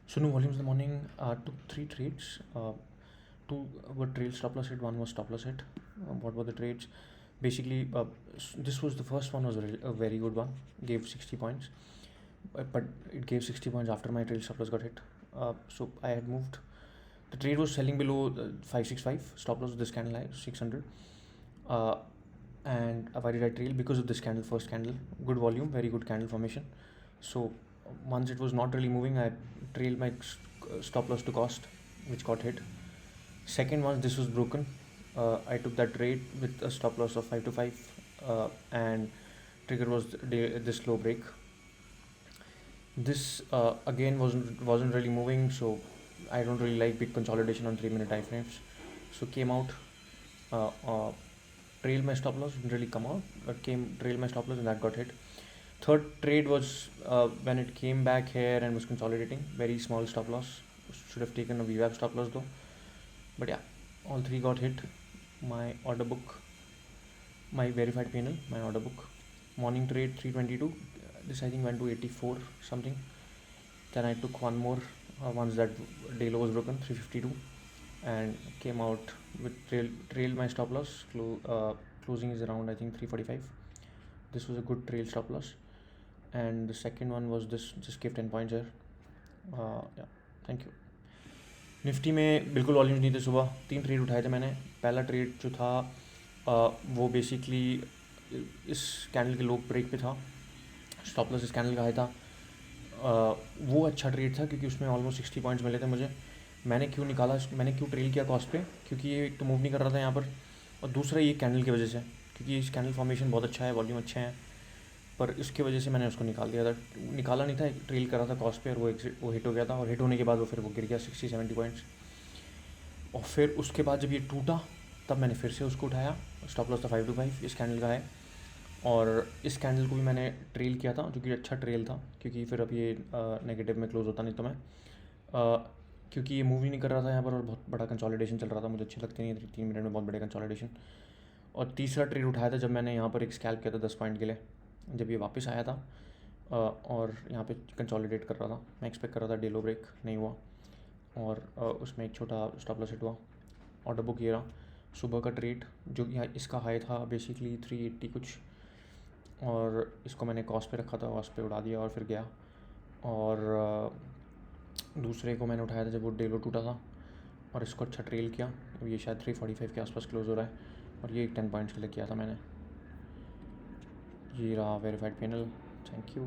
So no volumes in the morning. Took three trades. Two were trail stop loss hit. One was stop loss hit. What were the trades? Basically, this was the first one was a very good one. Gave 60 points, but it gave 60 points after my trail stop loss got hit. So I had moved. The trade was selling below 565. Stop loss was this candle high 600. And why did I trail? Because of this candle, first candle, good volume, very good candle formation. So once it was not really moving, I trailed my stop loss to cost, which got hit. Second, once this was broken, I took that trade with a stop loss of 5 to 5, and trigger was this low break. This again wasn't really moving, so I don't really like big consolidation on 3-minute time frames. So came out, trailed my stop loss, didn't really come out, but trailed my stop loss and that got hit. Third trade was when it came back here and was consolidating, very small stop loss. Should have taken a VWAP stop loss though. But yeah, all three got hit. My order book, my verified panel, my order book. Morning trade 322. This I think went to 84 something. Then I took one more once that day low was broken, 352, and came out with trailed my stop loss. Closing is around I think 345. This was a good trail stop loss. And the second one was this, just gave 10 points here. Yeah, thank you. Nifty में बिल्कुल volumes नहीं थे. सुबह 3 trade उठाए थे मैंने. पहला trade जो था वो बेसिकली इस कैंडल के लो ब्रेक पे था. स्टॉप लॉस इस कैंडल का हाई था. वो अच्छा ट्रेड था क्योंकि उसमें ऑलमोस्ट 60 पॉइंट्स मिले थे मुझे. मैंने क्यों निकाला, मैंने क्यों ट्रेल किया कॉस्ट पे, क्योंकि ये एक तो मूव नहीं कर रहा था यहाँ पर, और दूसरा ये कैंडल की वजह से, क्योंकि इस कैंडल फॉर्मेशन बहुत अच्छा है, वॉल्यूम अच्छे हैं, पर इसकी वजह से मैंने उसको निकाल दिया था. निकाला नहीं था, ट्रेल कर रहा था कॉस्ट पे, और वो हिट हो गया था. और हिट होने के बाद वो फिर वो गिर गया 60-70 पॉइंट्स. और फिर उसके बाद जब ये टूटा तब मैंने फिर से उसको उठाया. स्टॉप लॉस था 5 to 5 इस कैंडल का है. और इस कैंडल को भी मैंने ट्रेल किया था, जो कि अच्छा ट्रेल था, क्योंकि फिर अब ये नेगेटिव में क्लोज होता नहीं तो मैं, क्योंकि ये मूव ही नहीं कर रहा था यहाँ पर, और बहुत बड़ा कंसोलिडेशन चल रहा था. मुझे अच्छी लगती नहीं है 3 मिनट में बहुत बड़े कंसोलिडेशन. और तीसरा ट्रेड उठाया था जब मैंने यहाँ पर एक स्कैल्प किया था 10 पॉइंट के लिए, जब ये वापस आया था और यहाँ पे कंसोलिडेट कर रहा था. मैं एक्सपेक्ट कर रहा था डेलो ब्रेक, नहीं हुआ, और उसमें एक छोटा स्टॉप लॉस हिट हुआ. ऑर्डर बुक ये रहा. सुबह का ट्रेड जो यहाँ इसका हाई था बेसिकली 380 कुछ, और इसको मैंने कॉस्ट पे रखा था, कॉस्ट पे उड़ा दिया और फिर गया. और दूसरे को मैंने उठाया था जब वो डेलो टूटा था, और इसको अच्छा ट्रेल किया. ये शायद 345 के आसपास क्लोज हो रहा है, और ये 10 पॉइंट्स के लिए किया था मैंने. ये रहा वेरीफाइड पैनल. Thank you.